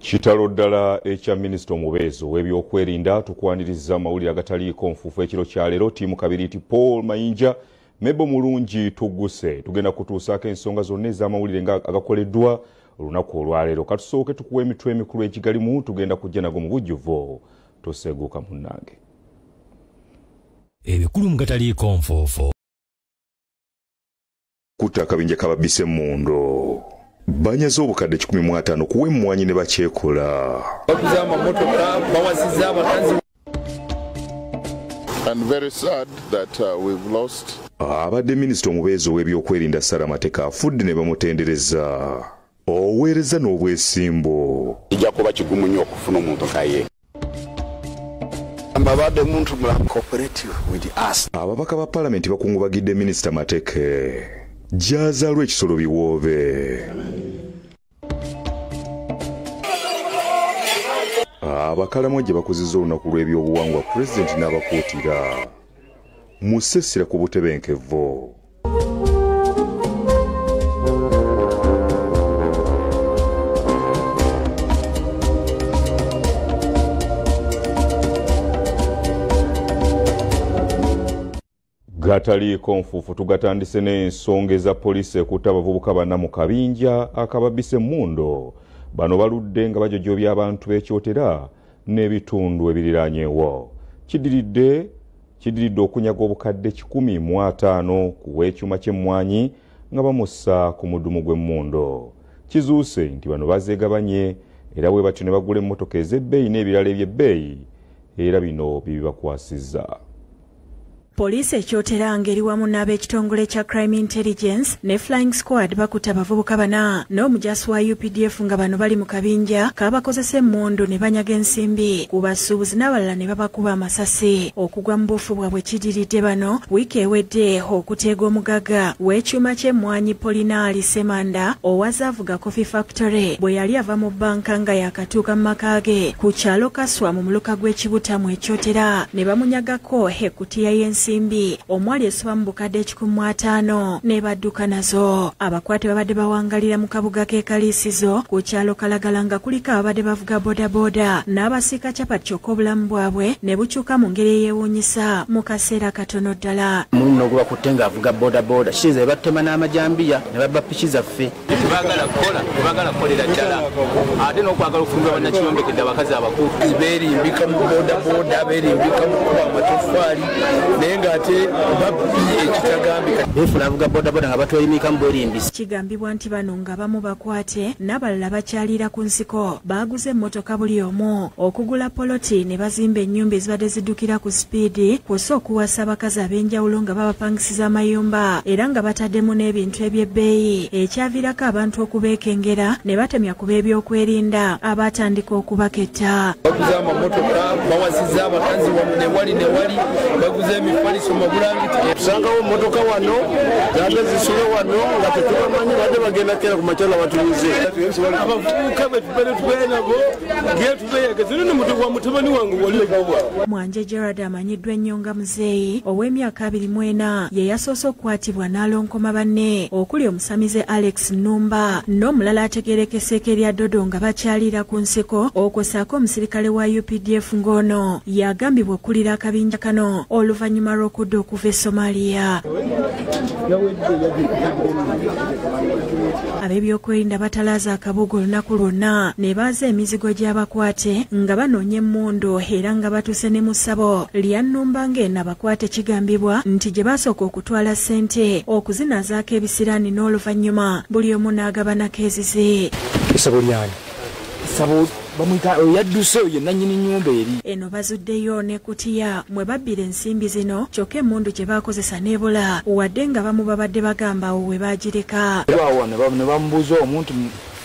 Kitalo ddala ekya Minisita omubeezi w'ebyokwerinda tukwaniriza amawulire agataliiko nfuufu ekiro kya leero ttiimu kabiriiti Paul Mayinja Mebo Mulungi tugguse tugenda kutuusaako ensonga zonna ez'amawulire nga agakoleddwa olunaku olwaleero. Katusooke tukuwa emitwe emikulu egigalimu tugenda kujja nago mu bujjuvu toseeguuka munnange. Ebikulu mu gataliiko nfuufu. Kutta akabinja kababise emmundo. Banyaze obukadde 15 kuwa emmwanyi ne bakyekola. And very sad that we've lost. Abadde Minisita omubeezi w'ebyokwerinda Sarah Mateka afudde ne bamutendereza. Oweereza n'obwesimbo. Kijja kuba kigumu nnyo okufuna omuntu kaye. Mbabadde muntu mulamu cooperative with us. Ababaka ba Paalamenti bakungubagidde Minisita Mateke. Jazaalwa ekisolo biwoobe. Abakalamojje bakuzizza olunaku lw'ebyobuwangwa Pulezidenti n'abakuutira. Musesera ku butebenkevu. Gataliiko nfuufu tugatandise n'ensonga eza poliisi ekutta abavubuka bana mu kabinja akababise emmundo. Bano baludde nga bajojobya abantu b'ekyotera n'ebitundu ebiriraanyeewo. Kidiridde okunyaga obukadde 15 ku w'ekyuma ky'emmwanyi nga bamussa ku mudumu gw'emmundo. Kizuuse nti bano bazeegabanye era bwe batyo ne bagula emmotoka ez'ebbeeyi n'ebirala eby'ebbeeyi era bino bibibakwasizza. Poliisi ekyotera ngeri wamu n'ab'ekitongole kya Crime Intelligence ne Flying Squad bakutte abavubuka bana n'omujaasi wa UPDF nga bano bali mu kabinja kaabakozesa emmundu ne banyaga ensimbi ku basuubuzi n'abalala ne babakuba amasasi. Okugwa mu bufu bwabwe kidiridde bano wiiki ewedde okuteega omugaga w'ekyuma ky'emmwanyi Polinaali Semanda owazaavuga Coffee Factory bwe yali ava mu bbanka nga yakatuuka mu maka ge ku kyalo Kaswa mu muluka gw'Ekibutamu ekyotera ne bamunyagako ekkutiya y'ensimbi omwali esoba mu bukadde 15 ne badduka nazo. Abakwate babadde bawangalira mu kabuga k'ekaliisizo ku kyalo Kalagala nga kuliko ababadde bavuga bodaboda n'abasiika capati kyokka obulamu bwabwe ne bukyuka mu ngeri eyeewuunyisa mu kaseera katono ddala. Muno gwe bakutte ng'avuga bodaboda kiza batema n'amajambiya ne babba piki zaffe. Tebagala kukolera ddala ate n'okwagala okufumbira bannakiyombekedde abakazi abakulu beerimbika mu bodaboda beerimbika mu kuba amatoffaali naye ng'ate babbi ekitagambika efuna avuga bodaboda nga batweyimika mu bwerimbisi. Kigambibwa nti bano nga bamu bakwate n'abalala bakyalira ku nsiko baaguze emmotoka buli omu okugula poloti ne bazimba ennyumba ezibadde ziddukira ku sipiidi kw'ossa okuwasa abakazi ab'enjawulo nga babapangisiza amayumba era nga bataddemu n'ebintu eby'ebbeeyi ekyaviirako abantu okubeekengera ne batemya ku b'ebyokwerinda abatandika okubaketta. Baguze amamotoka bawasizza abakazi ne wali baguze emifaliso mu bulangiti tusangawo emmotoka wano zate zisule wano nga tetubamanyi badde bagenda kera ku makyala batulize abavubuka bwe tubeere tubeere nabo ngeri tubeeyegeze nno mutuwa mutabani wange wali ogubwa. Mwanje Gerard amanyiddwa ennyo nga muzeeyi ow'emyaka 24 ye yasoose okukwatibwa n'alonkoma banne okuli omusamize Alex Numba n'omulala ategeerekeseko erya Dodo nga bakyalira ku nsiko okwosaako omusirikale wa UPDF ng'ono yagambibwa okkulira akabinja kano oluvannyuma lw'okudda okuva e Somalia. Ab'ebyokwerinda batalaaza akabuga olunaku lwonna ne baaza emizigo gy'abakwate nga banoonya emmundu era nga batuuse ne mu ssabo lya Nnumba ng'eno abakwate kigambibwa nti gye baasooka okutwala ssente okuzinazaako ebisiraani n'oluvannyuma buli omu n'agabanako ezize. Essabo lyani? Essabo bamuyita yadduse oyo nannyini nnyumba eri. Eno bazuddeyo ne kutiya mwe babbira ensimbi zino kyokka emmundu gye baakozesa n'ebula wadde nga bamu babadde bagamba awo we baagireka. Awo ne bamubuuza omuntu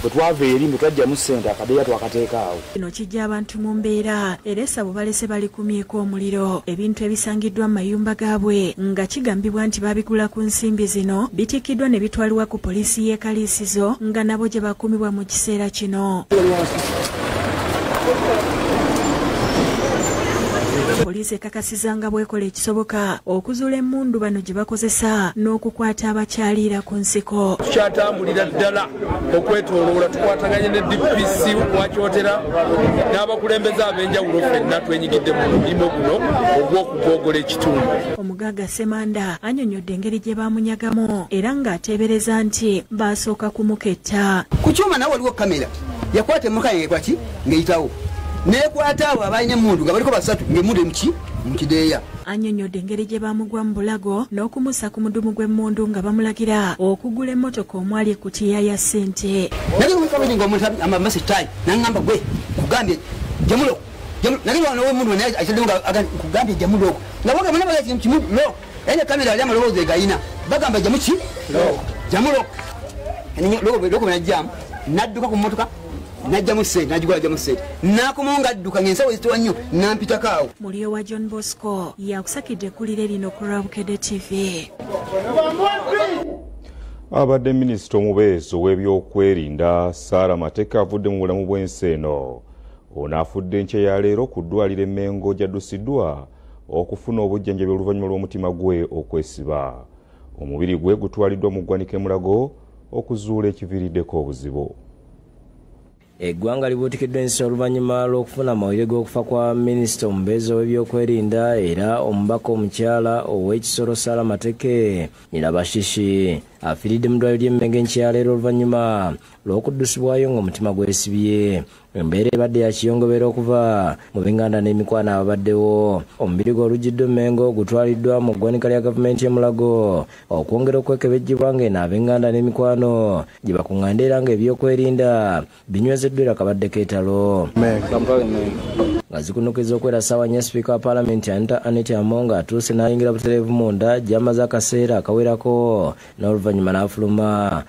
bwe twava eri bwe twajjamu ssente akadeya twakateeka awo. Kino kijja abantu mu mbeera era essabo balese balikumyeko omuliro. Ebintu ebisangiddwa mu mayumba gaabwe nga kigambibwa nti babigula ku nsimbi zino bitikiddwa ne bitwalibwa ku poliisi y'e Kaliisizo nga nabo gye bakuumibwa mu kiseera kino. Poliisi ekakasizanga bwekola ekisoboka okuzuula emmundu bano gye bakozesa n'okukwata abakyaliira ku nsiko. Tukyatambulira ddala okwetooloola tukwataganye ne DPC wakyotera n'abakulembeze ab'enjawulo ffenna twenyigidde mu mulimo guno ogw'okugoogola ekitundu. Omugagga Semanda annyonnyodde engeri gye baamunyagamu era ng'ateebereza nti baasooka kumuketta. Ku kyuma nawe waliwo kamera yakwata emmotoka yekwaki ng'eyitawo neekwata abo abalina emmundu nga baliko basatu ng'emmundu emuki mu kideeya. Annyonnyodde engeri gye baamugwa mu bulago n'okumussa ku mudumu gw'emmundu nga bamulagira okugula emmotoka omwali ekkutiya ya ssente. Naye mukabiri ng'omuntu amamasi ttayi n'aŋŋamba gwe kugambye jamulo naye wano w'emmundu naye akidde nga kugambye jamulo nga bagamba nabaga kintu kimu lo ene kamera yali amaloboozi egayina bagamba jamuki jamulo loko najjamu nadduka ku mmotoka najjamu ssente nagigula jamu ssente nakomonga adduka ng'ensawo ezitowa nnyo nampitako awo. Mulyo wa John Bosco yakusakidde ekulire lino ku Lwabukedde TV. Abadde minisita omubeezi w'ebyokwerinda Sarah Mateke avudde mu bulamu bw'ensi eno. Ono afudde enkya ya leero ku ddwaliro e Mengo gy'addusiddwa okufuna obujjanjabi oluvannyuma lw'omutima gwe okwesiba. Omubiri gwe gutwaliddwa mu ggwanika e Mulago okuzuula ekiviiriddeko obuzibu. Eggwanga libuutikiddwa ensi oluvannyuma lw'okufuna amawulire g'okufa kwa minisita omubeezi w'ebyokwerinda era omubaka omukyala ow'ekisolo Sarah Mateke Nyirabashishi afiiridde mu ddwaliro ly'e Mengo enkya ya leero oluvannyuma lw'okuddusibwayo ng'omutima gwesibye. Embeera ebadde ya kiyongobera okuva mu b'enganda n'emikwano ababaddewo. Omubiri gwe oluggiddwa Mengo gutwaliddwa mu ggwanika lya gavumenti y'e Mulago okwongera okwekebejjebwa ng'eno ab'enganda n'emikwano gye bakuŋŋaanira era ng'ebyokwerinda binywezeddwa era kabadde keetalo. Nga zikunukiza okwera ssaawa nnya sipiika wa paalamenti Anita Among atuuse n'ayingira butereevu munda gy'amaze akaseera akawerako n'oluvannyuma n'afuluma.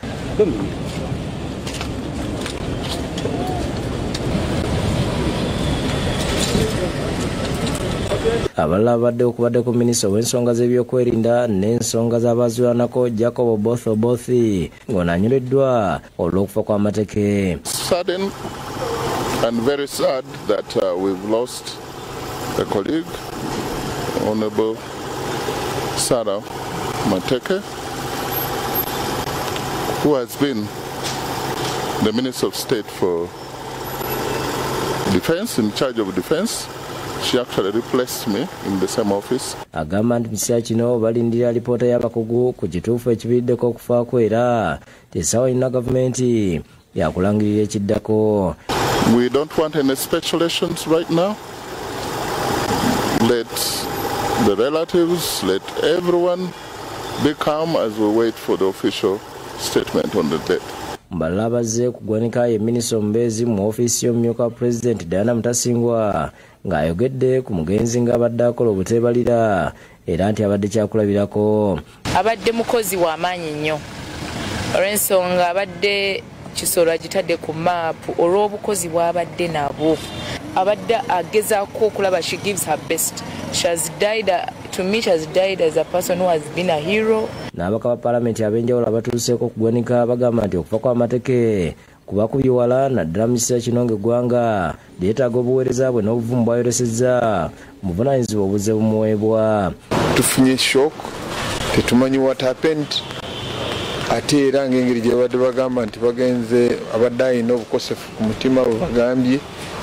Abalala abadde okubaddeko minisita w'ensonga z'ebyokwerinda n'ensonga z'abaazirwanako Jacob Obothi ng'onanyuliddwa olw'okufa kwa Mateke. Sudden and very sad that we've lost a colleague, Honorable Sarah Mateke, who has been the Minister of State for Defense, in charge of defense. She actually replaced me in the same office. Agamba nti kiseera kino balindira alipoota y'abakugu ku kituufu ekiviiriddeko okufa kwe era tesaawa yonna gavumenti yakulangirira ekiddako. We don't want any speculations right now. Let the relatives, let everyone be calm as we wait for the official statement on the death. Balala bazze ku ggwanika ye minisita omubeezi mu ofiisi y'omumyuka wa pulezidenti Diana Mutasingwa ng'ayogedde ku mugenzi ng'abadde akola obuteebalira era nti abadde kyakulabirako. Abadde mukozi w'amaanyi nnyo olw'ensonga abadde Kisolo agitadde ku maapu olw'obukozi bw'abadde nabo. Abadde agezaako okulaba she gives her best. She has died, to me she has died as a person who has been a hero. N'abaka ba paalamenti ab'enjawulo abatuuseeko kugwanika bagamba nti okufa kwa Mateke kubakubye wala naddala mu kiseera kino ng'eggwanga lyetaaga obuweereza bwe n'obuvumu bwayolesezza mu buvunaanyizibwa obuzze bumuweebwa. Tufunye shock, tetumanyi what happened, ate era ng'engeri gye babadde bagamba nti bagenze abadde alina obukosefu ku mutima bwe bagambye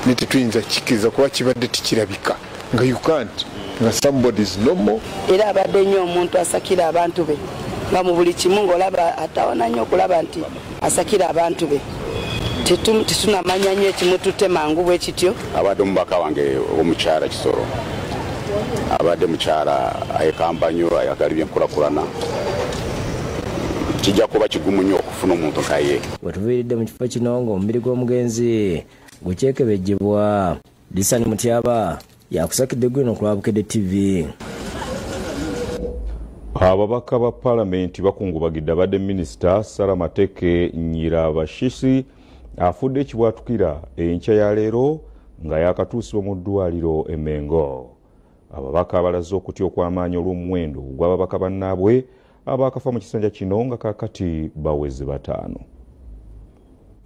ne tetuyinza kikiriza kuba kibadde tikirabika nga you can't nga somebody is normal. Era abadde nnyo omuntu asakira abantu be nga mu buli kimu ng'olaba atawana nnyo okulaba nti asakira abantu be. Tetunamanya nnyo ekimututte mangu bwe kityo. Abadde omubaka wange omukyala Kisoro, abadde mukyala ayekamba nnyo ayagala ebyenkulakulana, kijja kuba kigumu nnyo okufuna omuntu nga ye. Wetuviiridde mu kifo kino ng'omubiri gw'omugenzi gukyekebejjebwa. Lisani Mutyaba yakusakidde gwino ku Lwabukedde TV. Ababaka ba paalamenti bakungubagidde abadde minisita Sarah Mateke Nyirabashishi afudde ekibwatukira enkya ya leero nga yakatuusibwa mu ddwaliro e Mengo. Ababaka balaze okutya okw'amaanyi olw'omuwendo gw'ababaka bannaabwe abakafa mu kisanja kino nga kaakati baweze 5.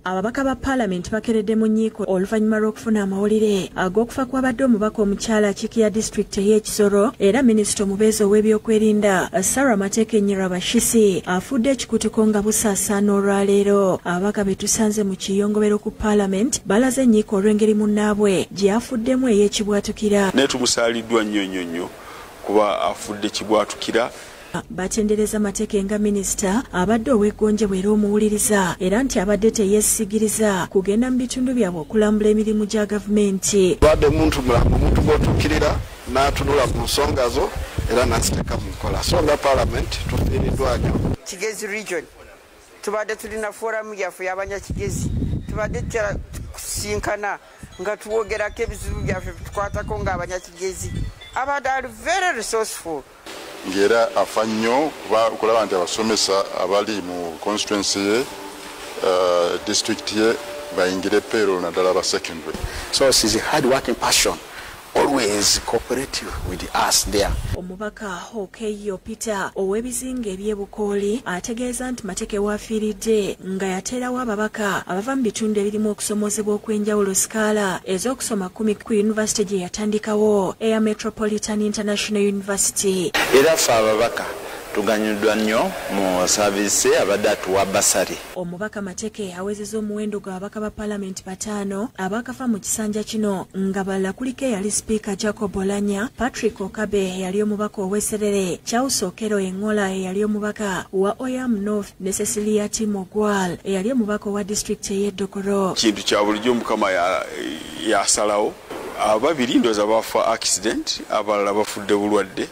ababaka ba Parliament bakeredde mu nyiiko oluvannyuma lw'okufuna amawulire ag'okufa kw'abadde omubaka omukyala Kikia District ey'Ekisoro era Minisita omubeezi ow'ebyokwerinda Sarah Mateke Nyirabashisi afudde ekikutuko nga busaasaana olwaleero. Ababaka be tusanze mu kiyongobero ku Parliament balaze enyiiko olw'engeri munnaabwe gye afuddemu ey'ekibwatukira. Naye tumusaaliddwa nnyo kuba afudde kibwatukira. Batendereza Mateke nga minisita abadde ow'eggonjebwa era omuwuliriza era nti abadde teyeesigiriza kugenda mu bitundu byabwe okulambula emirimu gya gavumenti. Badde muntu mulamu, omuntu gw'otukkirira n'atunula ku nsonga zo era n'aziteeka mu nkola. So nga Parliament tufiiriddwa nnyo. Kigezi region tubadde tulina foramu yaffe y'abanyakigezi, tubadde tusinkana nga tuwogerako ebizibu byaffe tukwatako ng'abanyakigezi. Abadde ali very resourceful. Ngera afa nnyo okulaba nti abasomesa abali mu constituency ye district ye bayingire payroll naddala ba secondary. So she's a hard working person, always cooperative with us there. Omubaka Okeyo Peter ow'ebizinga eby'ebukooli ategeeza nti Mateke waafiiridde nga yateerawo ababaka abava mu bitundu ebirimu okusomozebwa okw'enjawulo sikaala ez'okusoma 10 ku yunivasite gye yatandikawo eya Metropolitan International University. Era ffe ababaka tuganyuddwa nnyo mu saavisi abadde atuwa basari. Omubaka Mateke awezezza omuwendo gw'ababaka ba Parliament 5 abakafa mu kisanja kino nga balala kuliko eyali Speaker Jacob Olanya, Patrick Okabe eyali omubaka ow'Esserere, Charles Okero Engola eyali omubaka wa Oyam North ne Cecilia Timogwal eyali omubaka wa district ey'Eddokoro. Kintu kya bulijjo Mukama yasalawo ababiri ndooza bafa accident, abalala bafudde bulwadde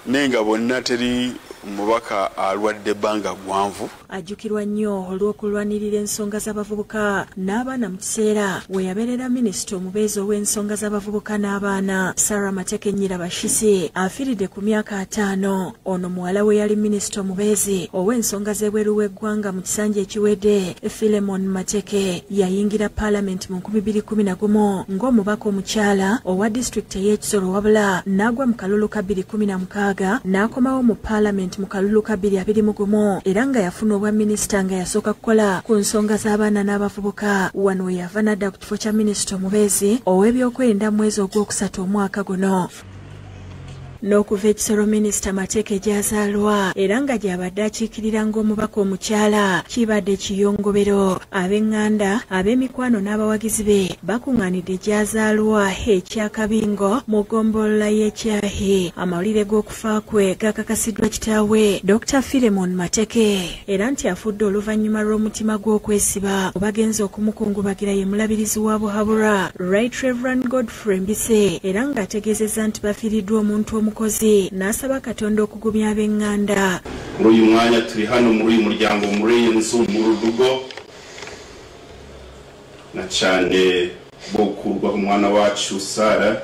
nenga bonna teri mubaka alwadde banga gwanvu. Ajjukirwa nnyo olw'okulwanirira ensonga z'abavubuka n'abaana mu kiseera we yabeerera minisita omubeezi ow'ensonga z'abavubuka n'abaana Sarah Mateke Nyirabashisi afiiridde ku myaka 5. Ono muwala we yali minisita omubeezi ow'ensonga z'ebweru w'eggwanga mu kisanja ekiwedde Philemon Mateke yayingira Parliament mu 2011 ng'omubaka omukyala owa district ey'Ekisoro wabula n'agwa mu kalulu ka 2016 n'akomawo mu Parliament mu kalulu ka 2021 era nga yafuna obwa minisita nga yasooka kukola ku nsonga z'abaana n'abavubuka. Wano we yava n'adda ku kifo kya minisita omubeezi ow'ebyokwerinda mu mwezi ogwokusatu omwaka guno. N'okuva Ekisoro minisita Mateke gy'azaalwa era nga gy'abadde akiikirira ng'omubaka omukyala kibadde kiyongobero. Ab'eŋŋanda, ab'emikwano n'abawagizi be bakuŋŋaanidde gy'azaalwa ekyakabingo mu ggombolola y'Ekyahi. Amawulire g'okufa kwe gakakasiddwa kitaawe Dr. Philemon Mateke era nti afudde oluvannyuma lw'omutima gw'okwesiba obagenza okumukungubagira ye mulabirizi wa Buhabura Right Reverend Godfrey Mbise era ng'ategeezezza nti bafiiriddwa omuntu omukozi n'asaba Katonda okugumya ab'eŋŋanda. Muri uyu mwanya turi hano muri uyu muryango, muri iyi nzu, muri rugo na cyane bokurwa umwana wacu Sara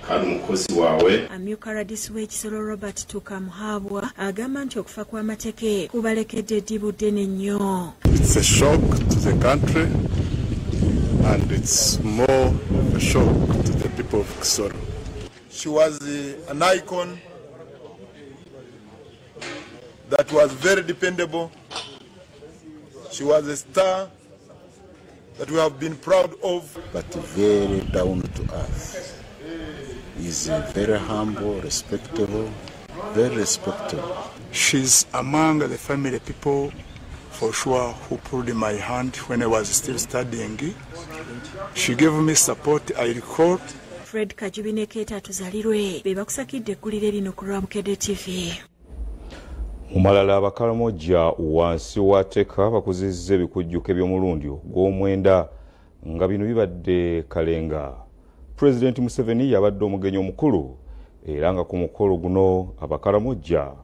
kandi umukozi wawe. Amyuka radisi w'Ekisoro Robert Tukamuhabwa agamba nti okufa kwa Mateke kubalekedde eddibu ddene nnyo. It's a shock to the country and it's more a shock to the people of Kisoro. She was an icon that was very dependable. She was a star that we have been proud of. But very down to earth. Is very humble, respectable, very respectable. She's among the family people for sure who pulled my hand when I was still studying. She gave me support, I recall. Fred Kajubine Keta tuzalirwe be bakusakidde ekkulire lino ku Lwabukedde TV. Mu malala Abakaramoja wansi wa Teka bakuzizza ebikujjuko eby'omulundi gw'omwenda nga bino bibadde kalenga. President Museveni yabadde omugenyi omukulu era nga ku mukolo guno Abakaramoja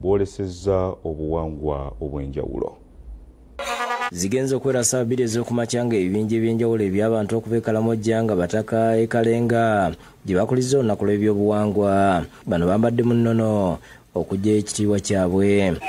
boolesezza obuwangwa obw'enjawulo. Zigenzo kwerasa abiri ez'okumakya nga ebibinja eby'enjawulo eby'abantu okuva e Karamoja nga bataka e Kalenga gye bakulizza olunaku lw'ebyobuwangwa. Bano bambadde mu nnono okujja ekitiibwa kyabwe.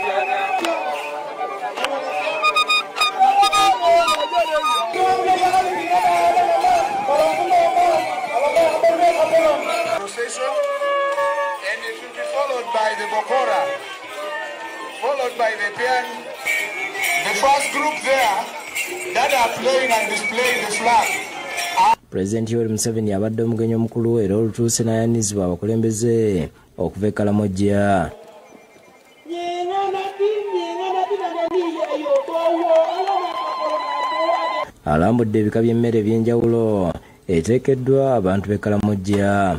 Followed by the first group there that are playing and displaying the flag. President Yoweri Museveni abadde omugenyi omukulu era olutuuse n'ayanizibwa abakulembeze okuva e Karamoja. Alambudde ebika by'emmere eby'enjawulo eteekeddwa abantu b'e Karamoja.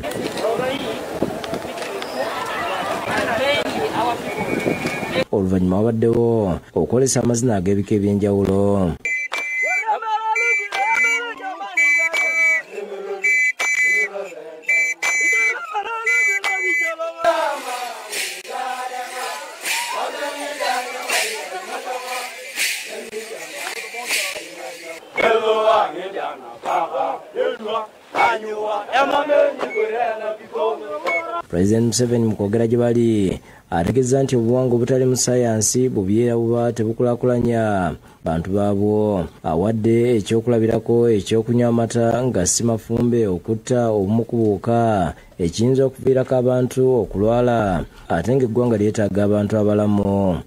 Oluvannyuma wabaddewo okwolesa amazina ag'ebika eby'enjawulo. President Museveni mu kwogera gye bali ategeeza nti obuwangwa obutali mu sayansi bubyera buba tebukulaakulanya bantu baabwo, awadde ekyokulabirako ekyokunywa amata nga si mafumbe okutta obumu ku buwuka ekiyinza okuviirako abantu okulwala ate ng'eggwanga lyetaaga abantu abalamu.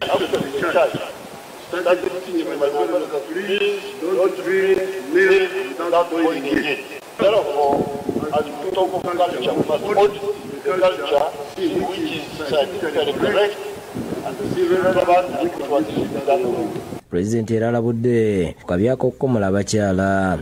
President era alabudde ku kabi ak'okukomola abakyala.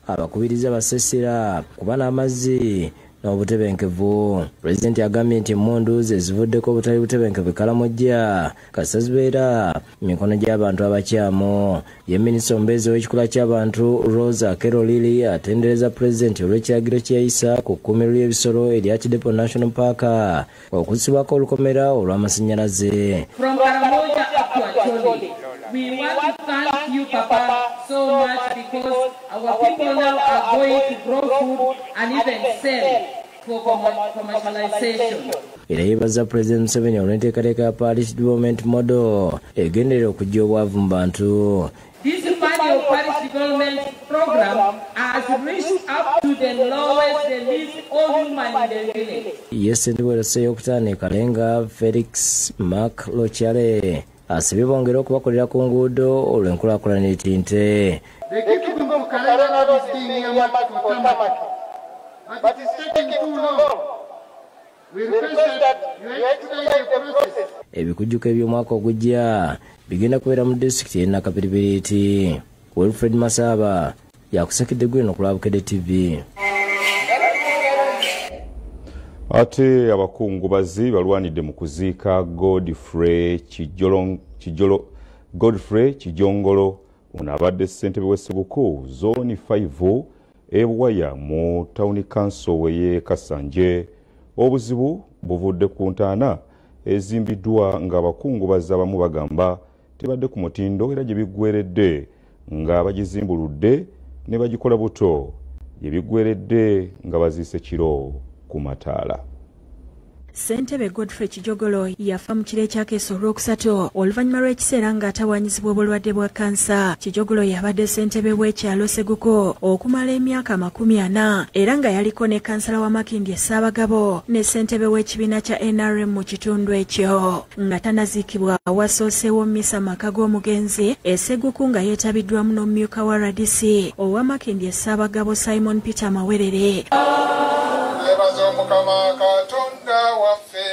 Abakubiriza basesera kuba n'amazzi n'obutebenkevu. President agambye nti emmundu ze zivuddeko obutali butebenkevu Karamoja kasita zibeera mu mikono gy'abantu abakyamu. Ye minisita omubeezi w'ekikula ky'abantu Rosa Kerolili atendereza President olw'ekiragiro kye yayisa ku kkuumiro ly'ebisolo erya Kidepo National Park okuzzibwako olukomera olw'amasannyalaze. We want to thank you, Papa, so much because our people now are going to grow food and even sell for commercialization. Era yeebaza President Museveni olw'enteekateeka ya Parish Development Model egenderera okuggya obwavu mu bantu. This Party of Parish Development Program has reached up to the lowest, the least woman in the village. Yes, and we'll say Okutane Kalenga, Felix, Mark Lochale. Asibye bongera okubakolera ku nguudo olw'enkulaakulana etinte. Ebikujjuko eby'omwaka ogujja bigenda kubeera mu disitulikiti y'e Nakapiripiriti. Wilfred Masaba yakusakidde gwino ku Lwabukedde TV. Ate abakungubazi balwanidde mu kuziika Godfrey Kijongolo ono abadde ssentebe w'Essebuko Zone 5 eBwaya mu Town Council w'e Kasanje. Obuzibu buvudde ku ntaana ezimbiddwa ng'abakungubazi abamu bagamba tebadde ku mutindo era gye biggweredde nga bagizimbuludde ne bagikola buto gye biggweredde nga baziise kiro ku mataala. Ssentebe Godfrey Kijogolo yafa mu kiro ekyakeesa olwokusatu oluvannyuma lw'ekiseera ng'atawaanyizibwa obulwadde bwa kansa. Kijogolo yabadde ssentebe w'ekyalo Seguko okumala emyaka 40 era nga yaliko ne kansala wa Makindye Ssaabagabo ne ssentebe w'ekibiina kya NRM mu kitundu ekyo. Nga tanaziikibwa wasooseewo mmisa mu maka g'omugenzi e Seguko nga yeetabiddwamu n'omumyuka wa RDC owa Makindye Ssaabagabo Simon Peter Mawerere. Mukama Katonda waffe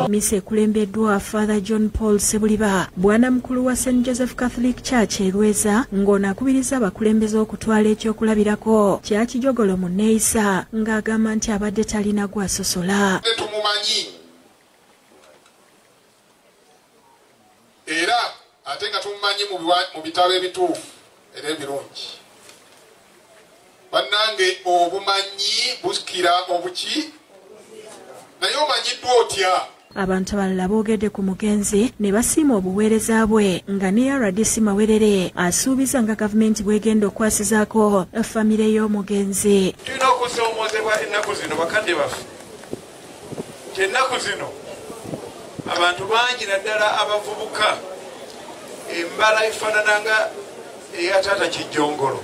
misa ekulembeddwa Father John Paul Sebuliba bwana mukulu wa St. Joseph Catholic Church Erweza ng'onakubiriza abakulembeze okutwala ekyokulabirako kya Kijogolo mu nneeyisa ng'agamba nti abadde talina gwasosola. Tumumanyi era ate nga tumumanyi mu bitabo ebituufu era ebirungi. Bannange obumanyi bukira obuki naye omanyiddwa otya. Abantu abalala boogedde ku mugenzi ne basiima obuweereza bwe nga ne RDC Mawerere asuubiza nga gavumenti bwegenda okwasizaako famire y'omugenzi. Tulina okusoomozebwa ennaku zino bakadde baffe. Ennaku zino abantu bangi naddala abavubuka embala efaanananga eyataata kijjongolo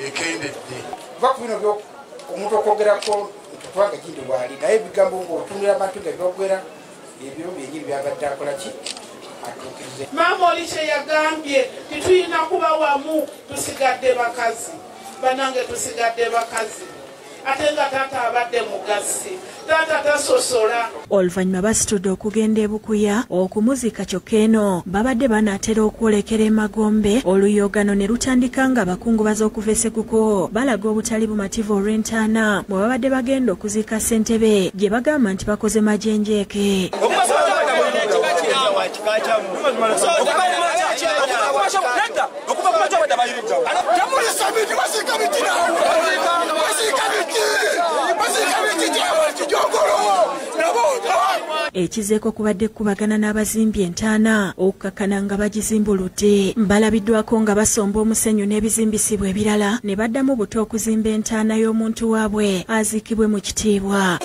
ekendedde va ku bino omuntu okwogerako tutwanga gindi waali naye ebigambo ng'otunira abantu nga byogwera ebyo byenyini byabadde akola ki atuukirize. Maama oli kye yagambye titulina kuba wamu tusigadde bakazi banange tusigadde bakazi ate nga taata abadde mugazi taata tasosola. Oluvannyuma basitudde okugenda e Bukuya okumuzika kyokka eno babadde banaatera okwolekera e Magombe oluyogano ne lutandika nga abakungubazi okuva e Sekuko balaga obutali bumativu olw'entaana bwe babadde bagenda okuziika ssentebe gye bagamba nti bakoze majenjeeke. Ekizeeko kubadde kubagana n'abazimbi entaana okukakkana nga bagizimbuludde. Balabiddwako nga basomba omusenyu n'ebizimbisibwa ebirala ne baddamu buto okuzimba entaana y'omuntu waabwe aziikibwe mu kitiibwa.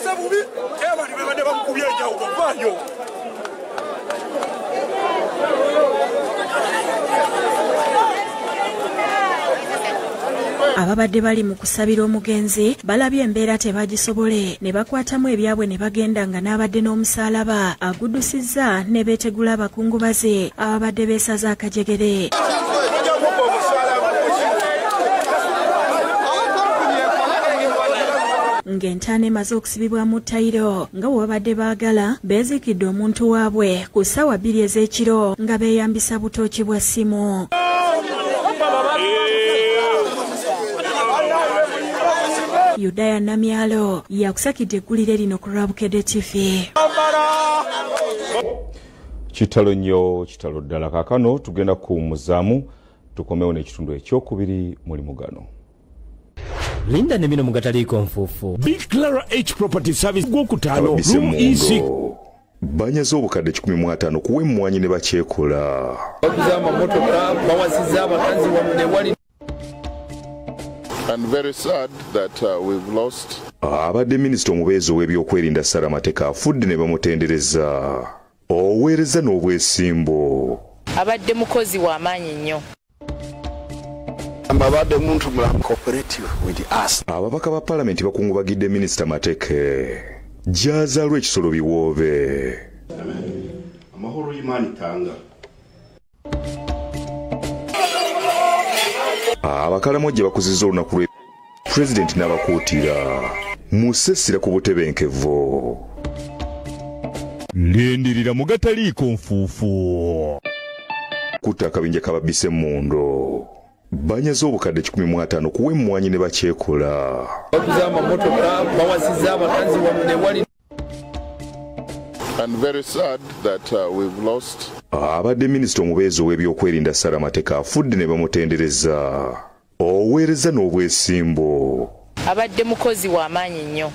Ababadde bali mu kusabira omugenzi balabye embeera tebagisobole ne bakwatamu ebyabwe ne bagenda nga n'abadde n'omusaalaba aguddusizza ne beetegula abakungubazi ababadde beesaza akajegere. Ng'entaana emaze okusibibwamu ttayiro nga bwe babadde baagala beezikidde omuntu waabwe ku ssaawa 2 ez'ekiro nga beeyambisa butooki bwa ssimu. Yudaya Namyalo yakusakidde eggulire lino ku Lwabukedde TV. Kitalo nnyo, kitalo ddala. Kaakano tugenda kuwummuzaamu tukomewo n'ekitundu ekyokubiri mulimu gano. Linda ne mino mugataliiko nfuufu. Big Clara H Property Service gwokutaano room easy. Banyaze obukadde 15 kuwa emmwanyi ne bakyekola. Baguza amamotoka bawasiza abakanzi wamu ne wali. And very sad that we've lost. Abadde minisita omubeezi w'ebyokwerinda Sarah Mateka afudde ne bamutendereza. Oweereza n'obwesimbo. Abadde mukozi wa maanyi nnyo. Abadde muntu mulamu cooperative with us. Ababaka ba Parliament bakungubagidde minisita Mateke. Jazaalwa ekisolo biwoobe. Amahoro y'Imana Tanga. Abakalamojje bakuzizza olunaku lwe President n'abakuutira musesira ku butebenkevu. Lindirira mugataliiko nfuufu. Kutta akabinja kababise emmundo. Banyaze obukadde 15 kuwa emmwanyi ne bakyekola. Baguza amamotoka bawasiza abakanzi wamu ne wali. And very sad that we've lost. Abadde minisita omubeezi w'ebyokwerinda Sarah Mateka afudde ne bamutendereza. Oweereza n'obwesimbo. Abadde mukozi wa maanyi nnyo.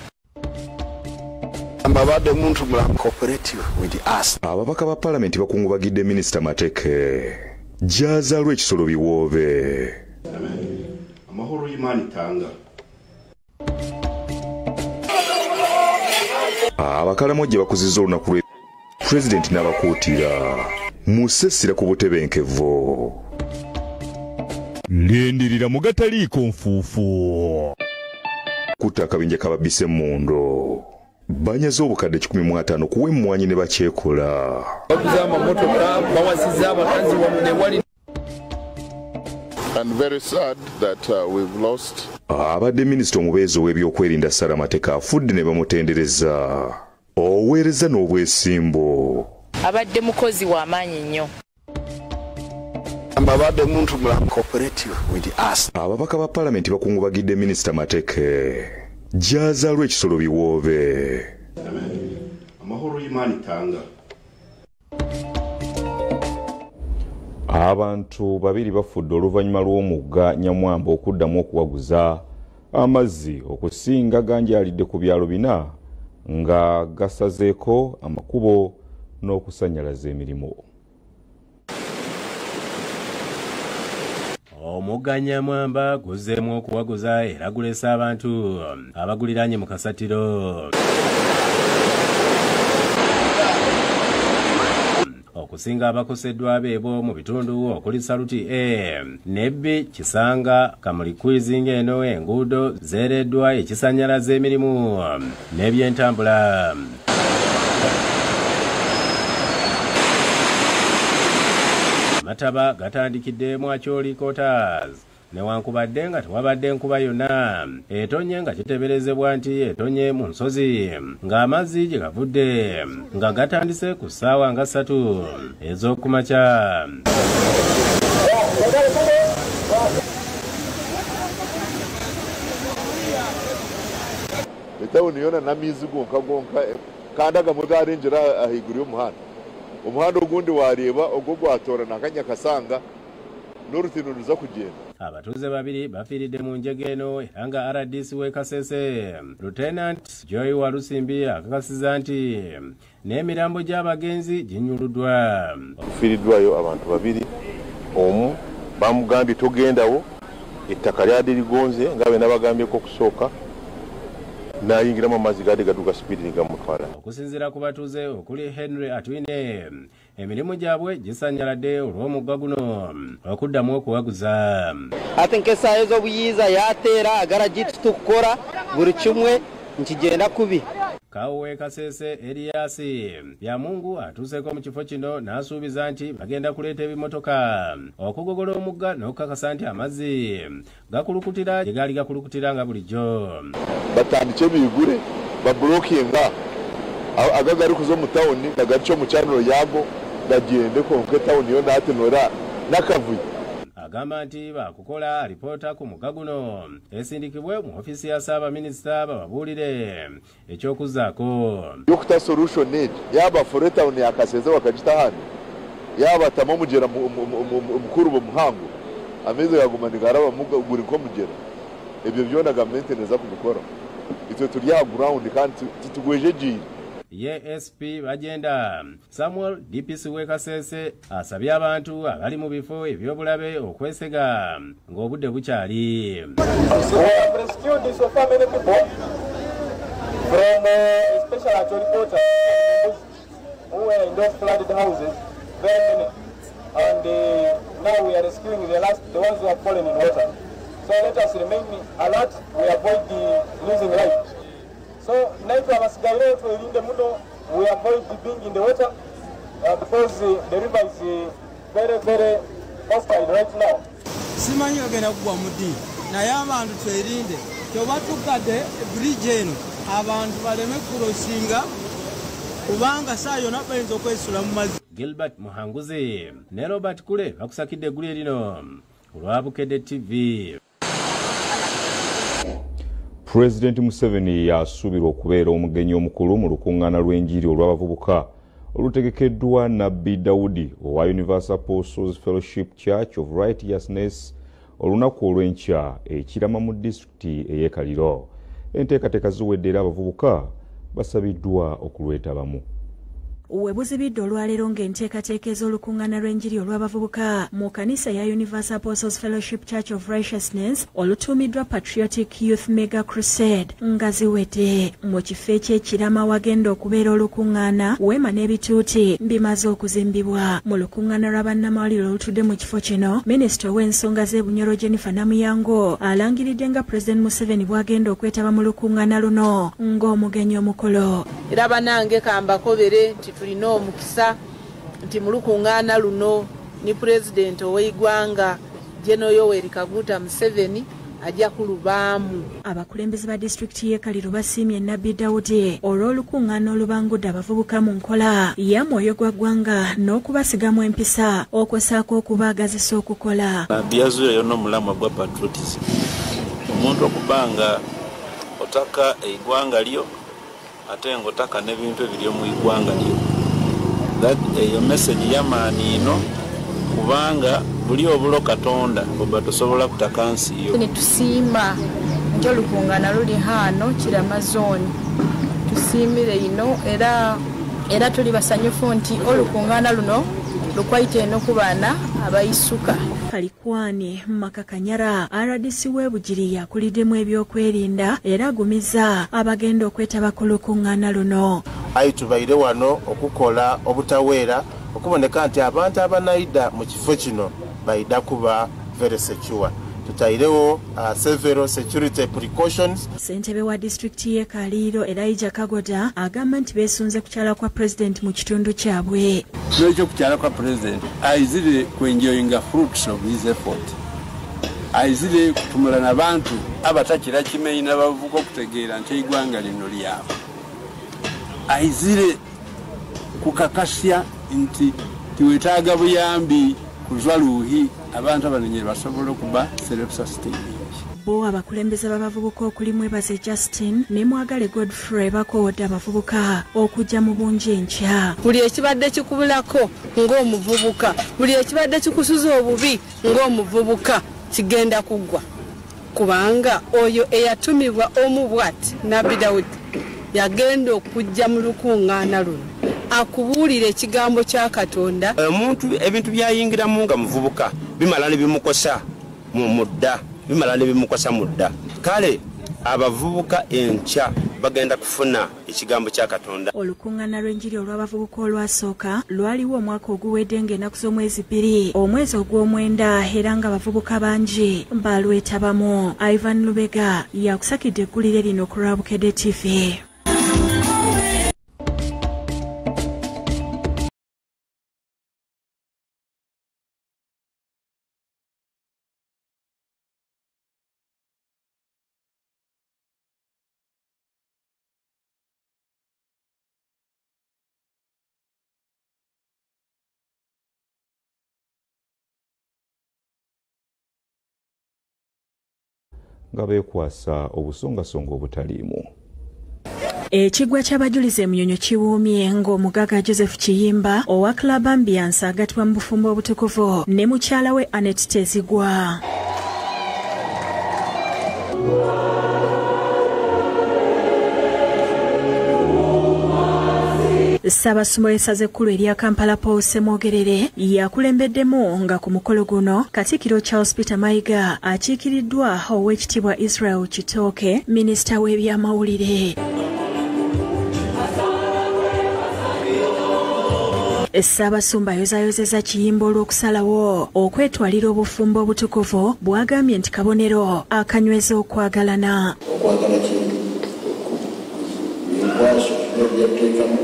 Abadde muntu mulamu cooperative with us. Ababaka ba Parliament bakungubagidde minisita Mateke. Jazaalwa ekisolo biwoobe. Amahoro y'Imana Tanga. Abakalamojje bakuzizza olunaku lwe President n'abakuutira musesira ku butebenkevu. Lindirira mugataliiko nfuufu. Kutta akabinja kababise emmundo. Banyaze obukadde 15 kuwa emmwanyi ne bakyekola. Baguza amamotoka bawasiza abakanzi wamu ne wali. And very sad that we've lost. Abadde minisita omubeezi w'ebyokwerinda Sarah Mateka afudde ne bamutendereza. Oweereza n'obwesimbo. Abadde mukozi wa maanyi nnyo. Abadde muntu mulamu cooperative with us. Ababaka ba Parliament bakungubagidde minisita Mateke. Jazaalwa ekisolo biwoobe. Amahoro y'Imana Tanga. Abantu babiri bafudde oluvannyuma lw'omugga Nyamwamba okuddamu okuwaguza amazzi okusinga ganjaalidde ku byalo 4 nga gasazeeko amakubo n'okusannyalaza emirimu. Omugga Nyamwamba guzzeemu okuwaguza era guleese abantu abaguliranye mu kasatiro. okusinga abakoseddwa abeebo mu bitundu okuli Saluti A, Nebbi, Kisanga, Kamulikwizinga eno enguudo zeereddwa ekisanyalaza emirimu n'ebyentambula. Amataba gatandikidde mu Acholi Quarters newankubadde nga tewabadde nkuba yonna etonye nga kiteberezebwa nti etonye mu nsozi ng'amazzi gye gavudde nga gatandise ku ssaawa nga 3 ez'okumakya. etawuni yona n'amizi gonka kandi agamwe garenjera ahaiguru y'omuhanda. Omuhanda ogundi wareeba ogwo gwatora nakanya kasanga n'orutindo ruza kugenda. Abatuuze babiri bafiiridde mu njege eno era nga RDC w'e Kasese Lieutenant Joy Walusimbi akakasiza nti n'emirambo gy'abagenzi ginyuluddwa. Kufiiriddwayo abantu babiri, omu bamugambye togendawo, ettaka lyadde ligonze nga be nabagambyeko okusooka nayingiramu amazzi gadde gaduka speed nigamutwala. Okusinziira ku batuuze okuli Henry Atwine, emirimu gyabwe gisanyaladde olw'omugga guno okuddamu okuwaguza. Ate nk'essaawa ez'obuyiiza yateera agala gitutukukora buli kimwe nkigenda kubi. Kawe Kasese Elias Byamungu atuuseko mu kifo kino n'asuubiza nti bagenda kuleeta ebimotoka okugogola omugga n'okukakasa nti amazzi gakulukutira gye gaali gakulukutira nga bulijjo. Batandike bigure bablokinga agagari kuzo mu tawuni nagaco mu cyano yago gagende konke tawuni yo natenora nakavuye. Agamba nti bakukola alipoota ku mugga guno esindikibwe mu ofisi ya Ssaabaminisita bababuulire ekyokuzaako. Yokuta solution need yaba for town ya Kasese wakagitahani yaba tamo mugera mukuru bo muhango ameze yagumanigara bamuga guri ko mugera ebyo byona government neza kubikora ito turi ya ground kandi tutugweje jiri. SP bagenda Samuel DPC w'e Kasese asabye abantu abali mu bifo ebyobulabe okwesega ng'obudde bukyali. So let us remain alert, we avoid losing life. So naitwa abasigaire twelinde muno, we avoid being in the water because the river is very hostile right now. Simanyi ogenda kugwa muddi naye abantu twelinde kyoba tugadde bridge eno abantu baleme kurosinga kubanga saa yonna bayinza okwesula mu mazzi. Gilbert Muhanguzi ne Robert Kule bakusakidde eggulu lino olwa Bukedde TV. President Museveni yasuubirwa okubeera omugenyi omukulu mu lukuŋŋaana lw'enjiri olw'abavubuka olutegekeddwa Nabbi Daudi owa Universal Apostles Fellowship Church of Righteousness olunaku olw'enkya ekirama mu disitulikiti ey'e Kaliro. Enteekateeka ziwedde era abavubuka basabiddwa okulwetabamu. Webuzibidde olwaleero ng'enteekateeka ez'olukuŋŋaana lw'enjiri olw'abavubuka mu kanisa ya Universal Apostles Fellowship Church of Righteousness olutuumiddwa Patriotic Youth Mega Crusade nga ziwedde. Mu kifo eky'ekirama wagenda okubeera olukuŋŋaana weema n'ebituuti bimaze okuzimbibwa. Mu lukuŋŋaana lwa bannamawulire olutudde mu kifo kino, Minisita ow'ensonga z'ebunyoro Jennifer Namuyango alangiridde nga President Museveni bw'agenda okwetaba mu lukuŋŋaana luno ng'omugenyi omukulu. Era banange kambakobere nti tulina omukisa nti mu lukuŋŋaana luno ni Pulezidenti ow'eggwanga General Yoweri Kaguta Museveni ajja kulubaamu. Abakulembeze ba disitulikiti y'e Kaliro basiimye Nabbi Daudi olw'olukuŋŋaana olubangudde abavubuka mu nkola ya mwoyo gwa ggwanga n'okubasigamu empisa okwesaako okubaagazisa okukola. Nabbi yazuulayo n'omulamwa gwa patriotism. Omuntu okubanga otaka eggwanga lyo ate ng'otaka n'ebintu ebiri mu ggwanga lyo. Eyo message y'amaani ino kubanga buli obulo Katonda oba tosobola kutaka nsi yo. Tusiima nti olukuŋŋaana luli hano Kirama zone. Tusiimire ino era tuli basanyufu nti olukuŋŋaana luno lukwaite eno ku baana abayisuka. Kalikwani Makakanyara RDC w'ebugiri yakuliddemu ebyokwerinda era agumiza abagenda okwetaba ku lukuŋŋaana luno. Ayi tubaire wano okukola obutaweera okuboneka nti abantu abanayida mu kifo kino bayida kuba very secure. Tutairewo several security precautions. Ssentebe wa disitulikiti y'e Kaliiro Elijah Kagoda agamba nti beesunze kukyala kwa president mu kitundu kyabwe. N'ekyo kukyala kwa president ayizire kwenjoyinga fruits of his effort. Ayizire kutumula n'abantu abatakira kimenyi n'abavuga okutegeera nti eggwanga lino lyabwe. Ayizire kukakasya nti tiwetaaga buyambi kuzwa luuhi abantu abanenye basobola okuba self-sustaining. Bo abakulembeze b'abavubuka okuli Mwebaze Justin ne Mwagale Godfrey bakoowodde abavubuka okujja mu bungi enkya. Buli ekibadde kikubulako ng'omuvubuka, buli ekibadde kikusuza obubi ng'omuvubuka kigenda kuggwa. Kubanga oyo eyatumibwa omubwati Nabbi Dawudi yagenda okujja mu lukuŋŋaana luno akubuulira ekigambo kya Katonda. Omuntu ebintu byayingiramu nga muvubuka bimala ne bimukosa mu mudda, bimala ne bimukosa mudda. Kale abavubuka enkya bagenda kufuna ekigambo kya Katonda. Olukuŋŋaana lw'enjiri olw'abavubuka olwasooka lwaliwo omwaka oguwedde ng'ennaku z'omwezi 2 omwezi ogw'omwenda era nga abavubuka bangi balwetabamu. Ivan Lubega yakusakidde eggulire lino ku Rwabukedde TV. nga beekwasa obusongasonga obutaliimu. Ekigwa ky'abajulizi Munyonyo kiwuumye ng'omugaga Joseph Kiyimba owa Club Ambiance agatwa mu bufumbo obutukuvu ne mukyala we Annette Tezigwa. Ssaabasumba w'essaza ekkulu erya Kampala Paul Ssemwogerere yakulembeddemu nga ku mukolo guno Katikkiro Charles Peter Mayiga akiikiriddwa Oweekitiibwa Israel Kitooke, minisita w'ebyamawulire. Ssaabasumba ayozaayozezza Kiyimba olw'okusalawo okwetwalira obufumbo obutukuvu bw'agambye nti kabonero akanyweza okwagalana. Okwagala kintu enkwaso ebyateekamu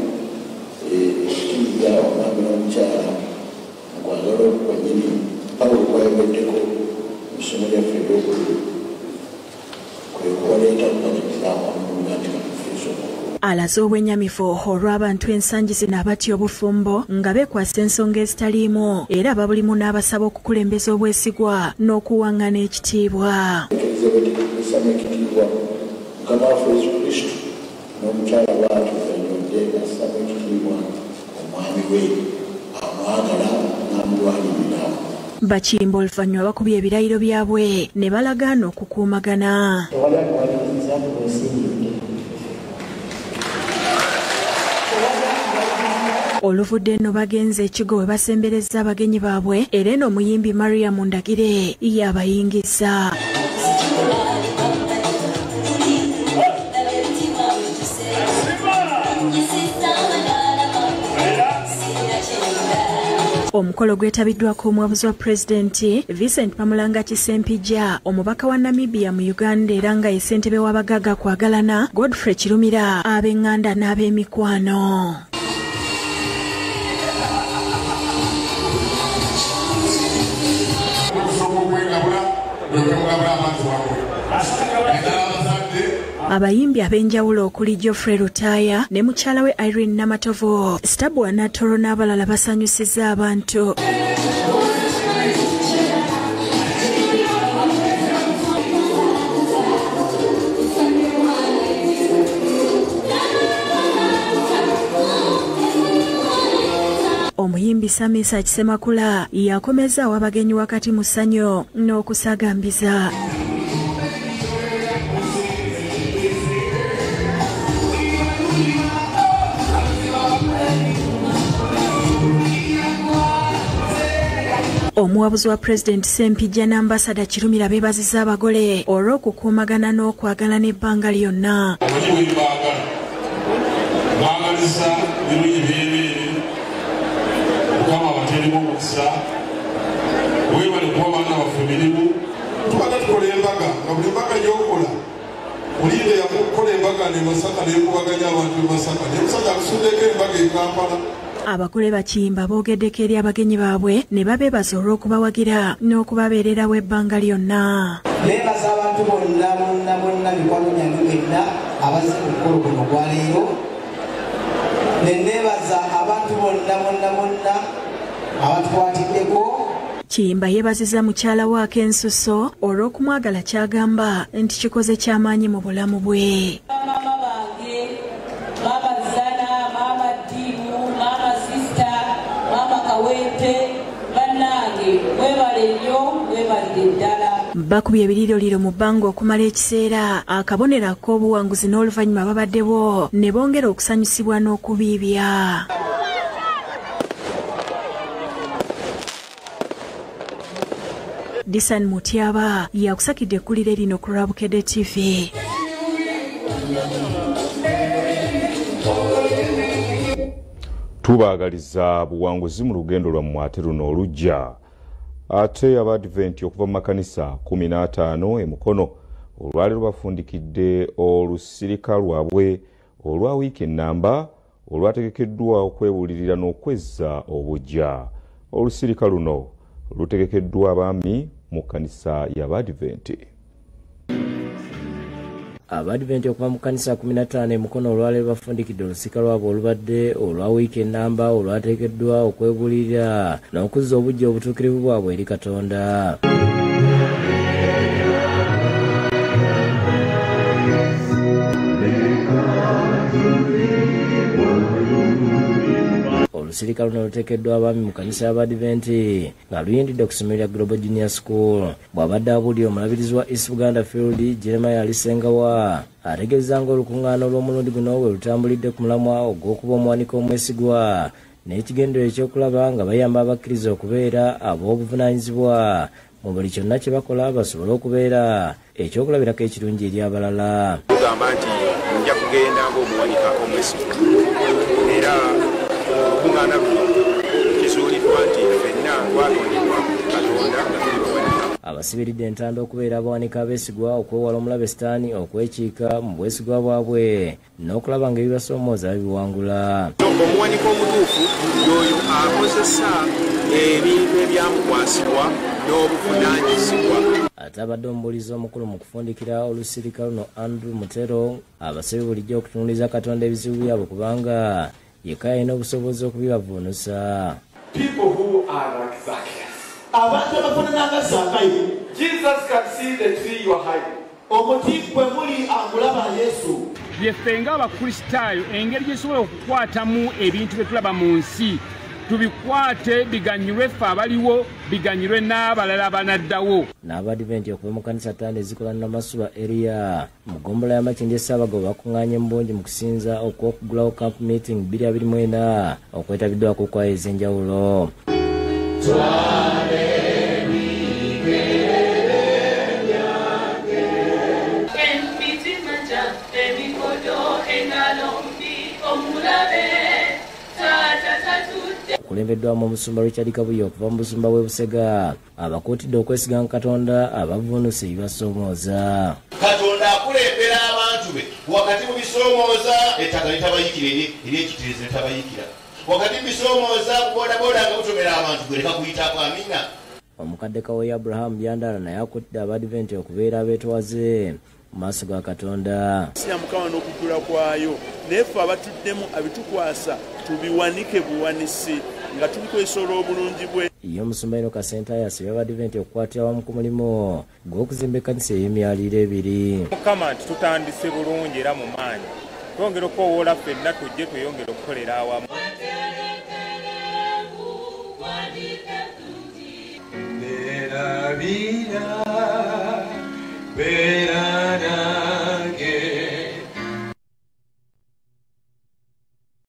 ekitiibwa omwami n'omukyala okwagala okwennyini pawulo kwayogeddeko mu ssomo lyaffe eryokulu kwe kubaleeta okumanyirizaamu omulungambi Kristo. Alaze obwennyamivu olw'abantu ensangi zino abatya obufumbo nga beekwasa ensonga ezitaliimu era babulimu n'abasaba okukulembeza obwesigwa n'okuwaŋŋana ekitiibwa. Ekisama ekitiibwa Mukama waffe Yesu Kristo n'omukyala waatu anyonde asaba ekitiibwa omwami we amwagala n'amulwanirira. Bakiyimba oluvannyuma bakubye ebirayiro byabwe ne balagaana okukuumagana. Oluvudde nno bagenze ekigo we basembereza abagenyi baabwe era eno omuyimbi Mariam Ndagire yabayingiza. Omukolo gwetabiddwako omwabuzi wa pulezidenti Vincent Pamulanga Kisempijja, omubaka wa Namibia mu Uganda era nga ye ssentebe w'abagagga kwagalana Godfrey Kirumira, ab'eŋŋanda n'ab'emikwano. Abayimbi ab'enjawulo okuli Geoffrey Lutaaya ne mukyala we Irene Namatovo, Stabu Anatoro n'abalala basanyusizza abantu. Omuyimbi Samisa Kisemakula yakomezaawo abagenyi wakati mu ssanyu n'okusagambiza. Omuwabuzi wa Pulezidenti Ssempijja n'Ambasada Kirumira beebazizza abagole olw'okukuumagana n'okwagalana ebbanga lyonna. mukisa webale kuba baana baffe mirimu tubadde tukola embaga nga buli mbaga gyokola ulinde yakukola embaga ne Masaka nekubaganya abantu e Masaka ne musajja akusuddeko embaga e Kampala. Abakule bakimba boogeddeko eri abagenyi baabwe ne babeebaza olw'okubawagira n'okubabeererawo ebbanga lyonna. Beebaza abantu bonna mikwano gyange mwenna abazze ku mukolo guno gwaleero. Ne neebaza abantu bonna abatukwatiddeko. Kiyimba yeebaziza mukyala waake Ensuso olw'okumwagala ky'agamba nti kikoze ky'amaanyi mu bulamu bwe. Mama bange, Mama Zana, Mama Dimu, Mama Sista, Mama Kawete, bannange mwebale nnyo mwebalire ddala. Bakubye ebiriroliro mu bbanga okumala ekiseera akabonero ak'obuwanguzi n'oluvannyuma babaddewo ne bongera okusanyusibwa n'okubiibya. Disan Mutyaba yakusakidde ekkulire lino ku Lwabukedde TV. Tubaagaliza buwanguzi mu lugendo lwammwe ate luno olujja. Ate Abadventi okuva mu makanisa 15 e Mukono olwaleero bafundikidde olusirika lwabwe olwa wiiki ennamba olwategekeddwa okwebuulirira n'okwezza obujja. Olusirika luno lutegekeddwa abaami mu kanisa y'Abadventi. Abadventi okuva mu kanisa 15 e Mukono olwaleero bafundikidde olusika lwabwe olubadde olwa wiiki ennamba olwateekeddwa okwebulirira n'okuzza obujja obutuukirivu bwabwe eri Katonda. Olusirika luno luteekeddwa abaami mu kanisa y'Abadventi nga luyindidde okusomerera Global Junior School. Bw'abadde abuulira omulabirizi wa East Buganda Field Jeremiah Alisengawa ategeezezza ng'olukuŋŋaana olw'omulundi guno bwe lutambulidde ku mulamwa ogw'okuba omuwanika omwesigwa n'ekigendero ekyokulaba nga bayamba abakkiriza okubeera ab'obuvunaanyizibwa mu buli kyonna kye bakola basobole okubeera ekyokulabirako ekirungi eri abalala. Tugamba nti nja kugenda ng'omuwanika omwesigwa era okuŋŋaana luno kizuuliddwa nti ffenna twatondebwa Katonda nga tuli bawanika. Abasibiridde entanda okubeera abawanika abeesigwa okwewala omulabe Sitaani okwekiika mu bwesigwa bwabwe n'okulaba nga ebibasoomooza bibiwangula. Omuwanika omutuufu y'oyo akozesa ebintu ebyamukwasibwa n'obuvunaanyizibwa. Ate abadde omubuulizi omukulu mu kufundikira olusirika luno Andrew Mutero abasabye bulijjo okutunuuliza Katonda ebizibu byabwe kubanga yekka yalina obusobozi okubibavuunusa. People who are like Zacchaeus. Abantu abafaanana Zakayo. Jesus can see the tree you are hiding. Omuti gwe muli agulaba Yesu. Byeffe ng'Abakristaayo engeri gye tusobola okukwatamu ebintu bye tulaba mu nsi tubikwate biganyirwe ffe abaliwo biganyirwe n'abalala banaddawo. N'Abadventi okuva mu kanisa ttaano ezikola Namasula area mu ggombolola y'Amakindye Ssaabagabo bakuŋŋaanye mu bungi mu kusinza okw'okugulawo camp meeting 2024 okwetabiddwako kwaya ez'enjawulo. Kulembeddwamu omusumba Richard Kabuye okuva mu busumba bw'e Busega abakuutidde okwesiganga Katonda abavuunusa ebibasoomooza. Katonda akulembera abantu be wakati mu bisoomooza ettaka litabayikira eri ekitirizi litabayikira wakati mu bisoomooza bodaboda nga butomera abantu gwereka kuyitako. Amina. Omukadde Kawoyi Abraham Byandala naye akuutidde Abadventi okubeera abeetwaze mu maaso ga Katonda. Siya Mukama n'okujjula kwayo naye ffe abatuddemu abitukwasa tubiwanike buwanisi nga tubikozesa olw'obulungi bwe. Ye omusumba ino Kasenta yasabye Abadventi okukwatira wamu ku mulimu gw'okuzimba ekkanisa ey'emyaliro ebiri. Mukama nti tutandise bulungi era mu maanyi twongera okwowoola ffenna tujje tweyongera okukolera awamu. Nerabira